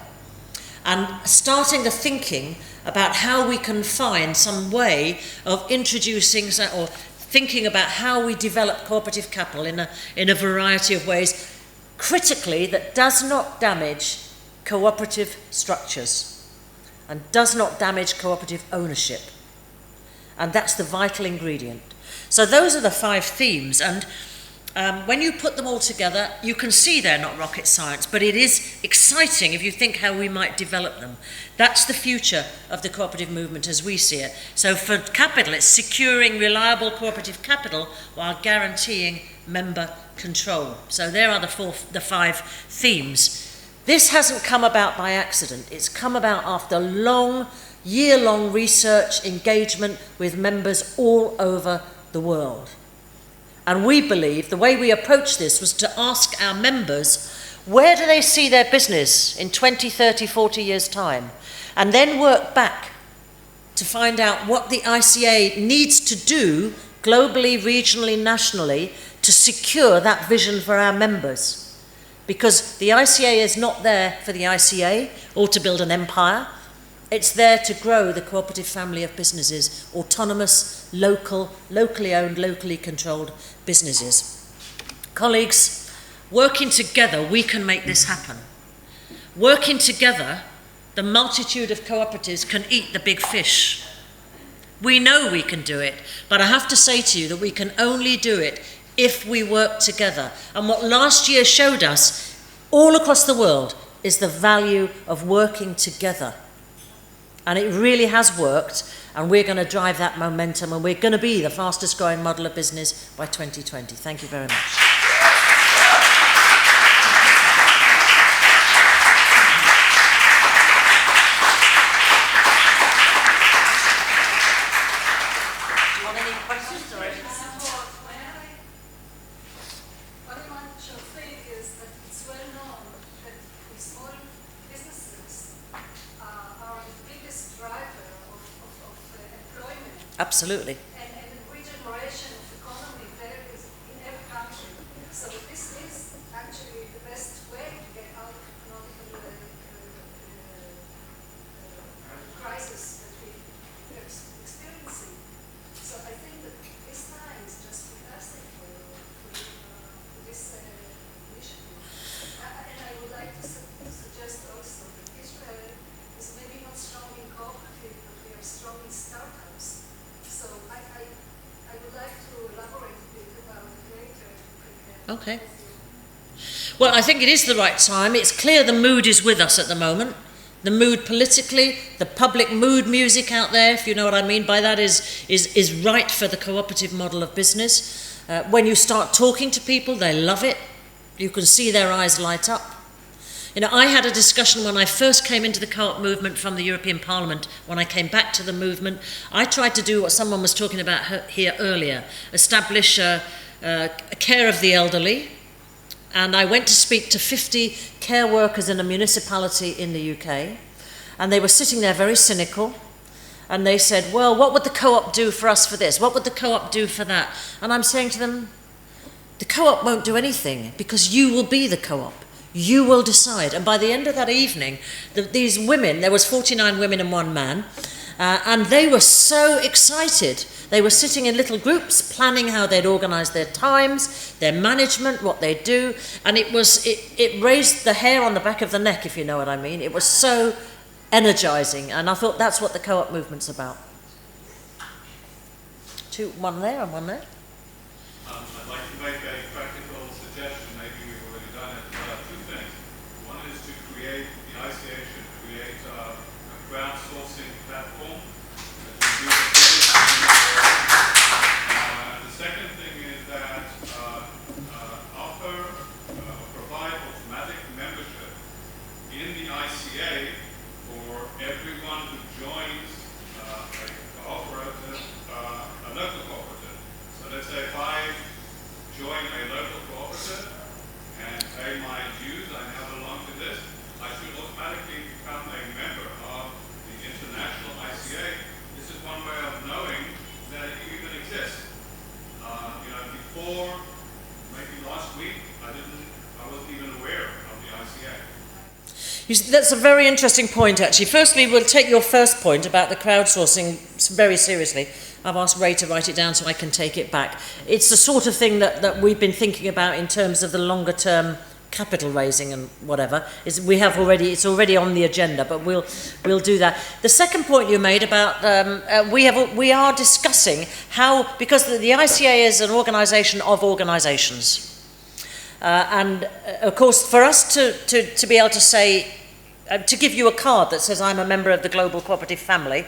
and starting the thinking about how we can find some way of introducing or thinking about how we develop cooperative capital in a variety of ways, critically that does not damage cooperative structures and does not damage cooperative ownership. And that's the vital ingredient. So those are the 5 themes, and when you put them all together, you can see they're not rocket science, but it is exciting if you think how we might develop them. That's the future of the cooperative movement as we see it. So for capital, it's securing reliable cooperative capital while guaranteeing member control. So there are the 5 themes. This hasn't come about by accident. It's come about after year-long research engagement with members all over the world. And we believe the way we approached this was to ask our members, where do they see their business in 20, 30, 40 years' time? And then work back to find out what the ICA needs to do globally, regionally, nationally to secure that vision for our members. Because the ICA is not there for the ICA or to build an empire. It's there to grow the cooperative family of businesses, autonomous, locally owned, locally controlled businesses. Colleagues, working together, we can make this happen. working together, the multitude of cooperatives can eat the big fish. We know we can do it, but I have to say to you that we can only do it if we work together. And what last year showed us, all across the world, is the value of working together. And it really has worked, and we're going to drive that momentum, and we're going to be the fastest growing model of business by 2020. Thank you very much. Absolutely. And regeneration of economy varies in every country. So this is actually the best way to get out of economic crisis that we are experiencing. So I think that this time is just fantastic for this initiative. And I would like to suggest also that Israel is maybe not strong in cooperative, but we are strong in startups. So I would like to elaborate a bit about it later. Okay. Well, I think it is the right time. It's clear the mood is with us at the moment. The mood politically, the public mood music out there, if you know what I mean by that, is right for the cooperative model of business. When you start talking to people, they love it. You can see their eyes light up. You know, I had a discussion when I first came into the co-op movement from the European Parliament. When I came back to the movement, I tried to do what someone was talking about here earlier, establish a care of the elderly. And I went to speak to 50 care workers in a municipality in the UK. And they were sitting there very cynical. And they said, well, what would the co-op do for us for this? What would the co-op do for that? And I'm saying to them, the co-op won't do anything because you will be the co-op. You will decide. And by the end of that evening, these women, there was 49 women and one man, and they were so excited. They were sitting in little groups, planning how they'd organise their times, their management, what they'd do, and it raised the hair on the back of the neck, if you know what I mean. It was so energising, and I thought that's what the co-op movement's about. One there and one there. I'd like to make a practical suggestion. Maybe we've already done it. Two things. One is to create, the ICA should create a crowdsourcing platform that can do the second thing is that offer or provide automatic membership in the ICA for everyone who joins a cooperative, a local cooperative. So let's say if I join a local cooperative and pay my dues, I now belong to this, I should automatically become a member of the international ICA. This is one way of knowing that it even exists. Before, maybe last week, I wasn't even aware of the ICA. That's a very interesting point, actually. Firstly, we'll take your first point about the crowdsourcing very seriously. I've asked Ray to write it down so I can take it back. It's the sort of thing that we've been thinking about in terms of the longer term capital raising and whatever. It's already on the agenda, but we'll do that. The second point you made about we are discussing how, because the ICA is an organisation of organisations, and of course for us to be able to say, to give you a card that says I'm a member of the global cooperative family,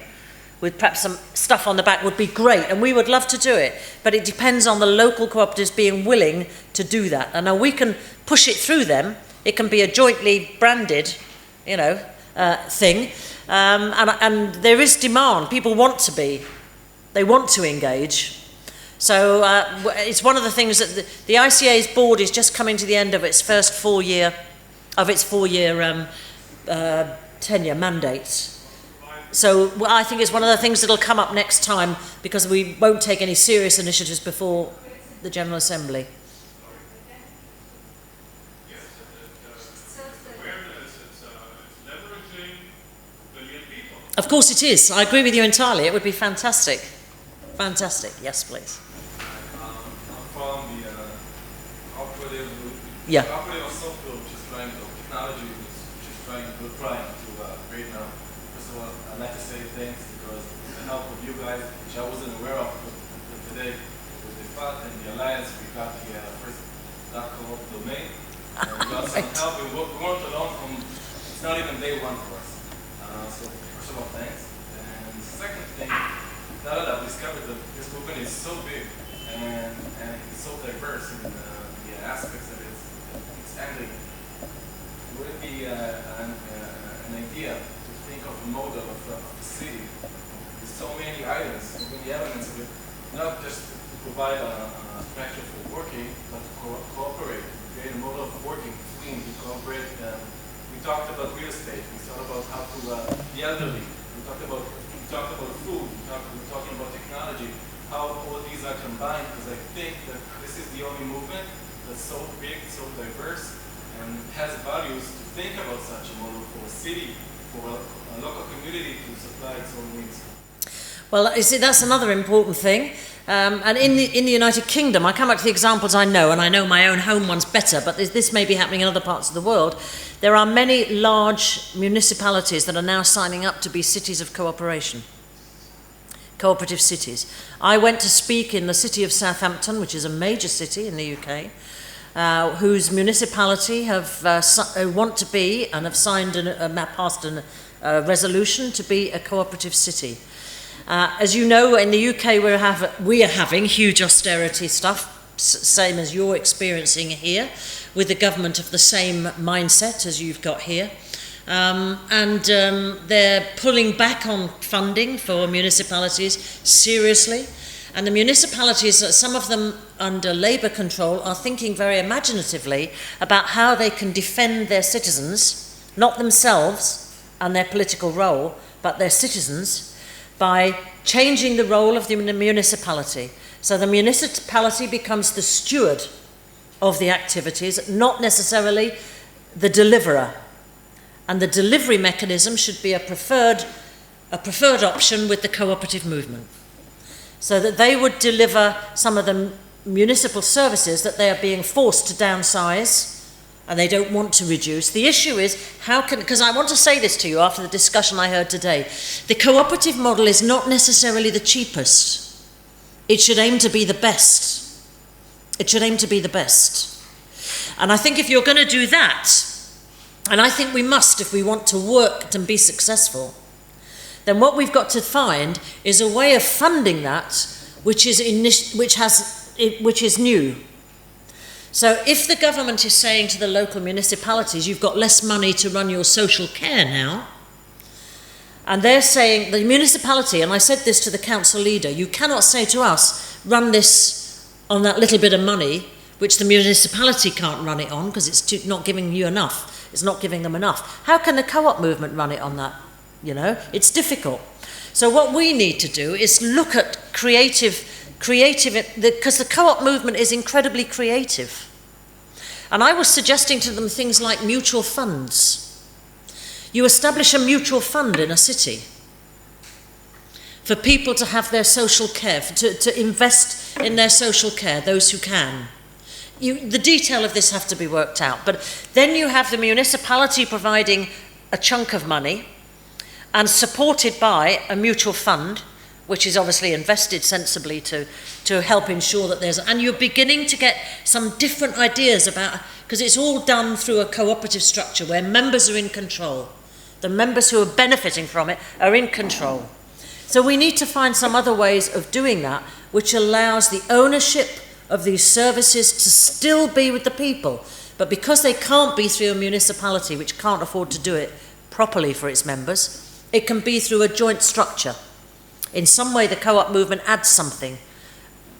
with perhaps some stuff on the back would be great, and we would love to do it, but it depends on the local cooperatives being willing to do that. And now we can push it through them. It can be a jointly branded, thing, and there is demand. People want to engage. So it's one of the things that the ICA's board is just coming to the end of its first 4 year tenure mandate. So I think it's one of the things that will come up next time, because we won't take any serious initiatives before the General Assembly. Yes, awareness, it's leveraging a billion people. Of course it is. I agree with you entirely. It would be fantastic. Fantastic. Yes, please. I'm from the cooperative, Yeah. cooperative of Sokolovo, which is trying to technology, which is trying to create now. First of all, I'd like to say thanks because the help of you guys, which I wasn't aware of, but today with the FAT and the Alliance, we got the first .co domain. And we got some help. We weren't alone from, it's not even day one for us. So first of all, thanks. And the second thing, now that I've discovered that this movement is so big and it's so diverse in the aspects that it's handling, would it be an idea to think of a model of a city with so many items, so many elements of it, not just to provide a structure for working, but to cooperate, create a model of working between, to cooperate. We talked about real estate, we talked about how to, the elderly, we talked about food, we're talking about technology, how all these are combined, because I think that this is the only movement that's so big, so diverse, and has values to think about such a model for a city, for a local community to supply its own needs. Well, you see, that's another important thing. And in the United Kingdom, I come back to the examples I know, and I know my own home ones better, but this may be happening in other parts of the world. There are many large municipalities that are now signing up to be cities of cooperation, cooperative cities. I went to speak in the city of Southampton, which is a major city in the UK, whose municipality want to be and have signed passed a resolution to be a cooperative city. As you know, in the UK we are having huge austerity stuff, same as you're experiencing here, with the government of the same mindset as you've got here. They're pulling back on funding for municipalities seriously. And the municipalities, some of them under Labour control, are thinking very imaginatively about how they can defend their citizens, not themselves and their political role, but their citizens, by changing the role of the municipality. So the municipality becomes the steward of the activities, not necessarily the deliverer. And the delivery mechanism should be a preferred option with the cooperative movement, so that they would deliver some of the municipal services that they are being forced to downsize and they don't want to reduce. The issue is because I want to say this to you after the discussion I heard today, the cooperative model is not necessarily the cheapest. It should aim to be the best. It should aim to be the best. And I think if you're going to do that, and I think we must if we want to work and be successful, then what we've got to find is a way of funding that which is new. So if the government is saying to the local municipalities, you've got less money to run your social care now, and they're saying, the municipality, and I said this to the council leader, you cannot say to us, run this on that little bit of money, which the municipality can't run it on because it's not giving you enough. It's not giving them enough. How can the co-op movement run it on that? You know, it's difficult. So what we need to do is look at creative, because the co-op movement is incredibly creative. And I was suggesting to them things like mutual funds. You establish a mutual fund in a city for people to have their social care, to invest in their social care, those who can. The detail of this have to be worked out. But then you have the municipality providing a chunk of money and supported by a mutual fund, which is obviously invested sensibly to help ensure that and you're beginning to get some different ideas about, because it's all done through a cooperative structure where members are in control. The members who are benefiting from it are in control. So we need to find some other ways of doing that, which allows the ownership of these services to still be with the people. But because they can't be through a municipality which can't afford to do it properly for its members, it can be through a joint structure. In some way, the co-op movement adds something.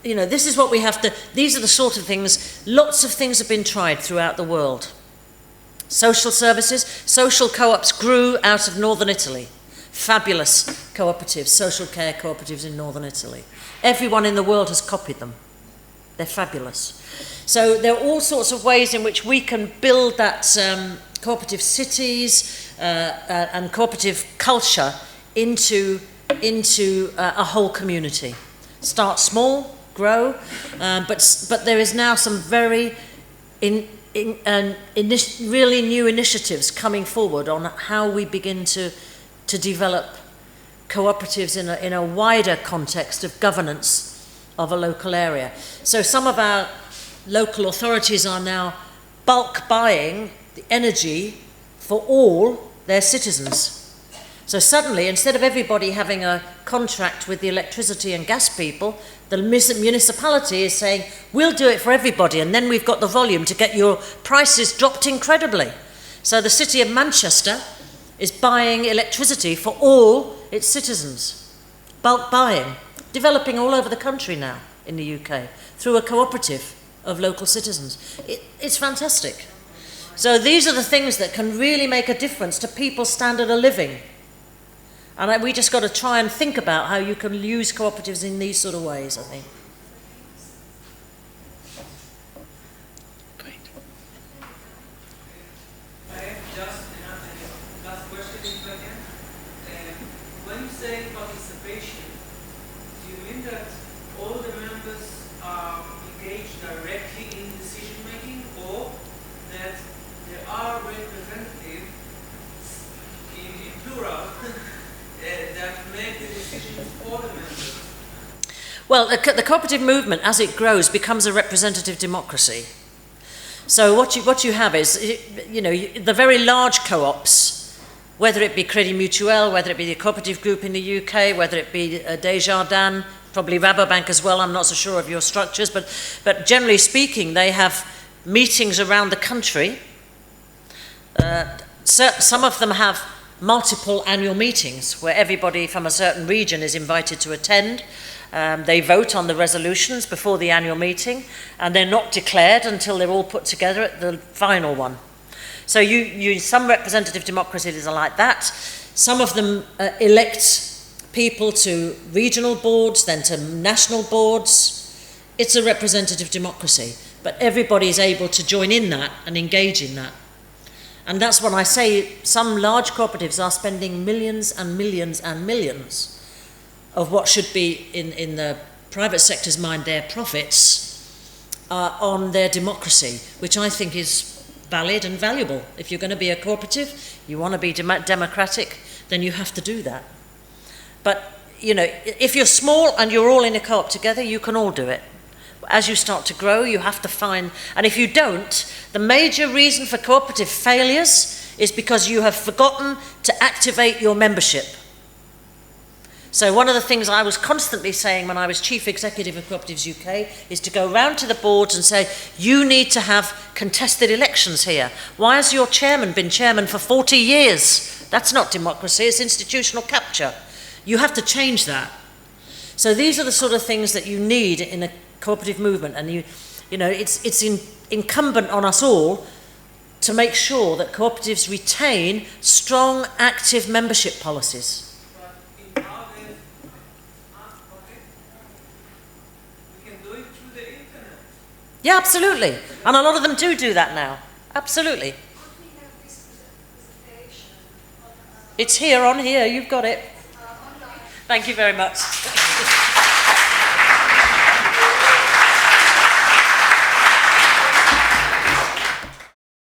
You know, this is what we have to, these are the sort of things, lots of things have been tried throughout the world. Social services, social co-ops grew out of northern Italy. Fabulous cooperatives, social care cooperatives in northern Italy. Everyone in the world has copied them. They're fabulous. So there are all sorts of ways in which we can build that cooperative cities and cooperative culture into a whole community. Start small, grow, but there is now some very really new initiatives coming forward on how we begin to develop cooperatives in a wider context of governance of a local area. So some of our local authorities are now bulk buying the energy for all their citizens. So suddenly, instead of everybody having a contract with the electricity and gas people, the municipality is saying, we'll do it for everybody, and then we've got the volume to get your prices dropped incredibly. So the city of Manchester is buying electricity for all its citizens. Bulk buying, developing all over the country now in the UK, through a cooperative of local citizens. It's fantastic. So these are the things that can really make a difference to people's standard of living. And we just got to try and think about how you can use cooperatives in these sort of ways, I think. Great. I have just a last question, if I can. When you say participation, do you mean that all the members are engaged directly in decision making, or that there are representatives in plural that make the decisions for the members? Well, the cooperative movement, as it grows, becomes a representative democracy. So what you have is, the very large co-ops, whether it be Crédit Mutuel, whether it be the cooperative group in the UK, whether it be Desjardins, probably Rabobank as well, I'm not so sure of your structures, but generally speaking, they have meetings around the country. Some of them have multiple annual meetings where everybody from a certain region is invited to attend. They vote on the resolutions before the annual meeting, and they're not declared until they're all put together at the final one. So some representative democracies are like that. Some of them elect people to regional boards, then to national boards. It's a representative democracy, but everybody is able to join in that and engage in that. And that's when I say some large cooperatives are spending millions and millions and millions of what should be, in the private sector's mind, their profits on their democracy, which I think is valid and valuable. If you're going to be a cooperative, you want to be democratic, then you have to do that. But, if you're small and you're all in a co-op together, you can all do it. As you start to grow, you have to find, and if you don't, the major reason for cooperative failures is because you have forgotten to activate your membership. So one of the things I was constantly saying when I was Chief Executive of Cooperatives UK is to go round to the boards and say, you need to have contested elections here. Why has your chairman been chairman for 40 years? That's not democracy, it's institutional capture. You have to change that. So these are the sort of things that you need in a cooperative movement, and it's incumbent on us all to make sure that cooperatives retain strong, active membership policies. But in our days, we can do it through the internet. Yeah, absolutely. And a lot of them do that now. Absolutely. Could we have this presentation It's here, on here, you've got it. online? Thank you very much.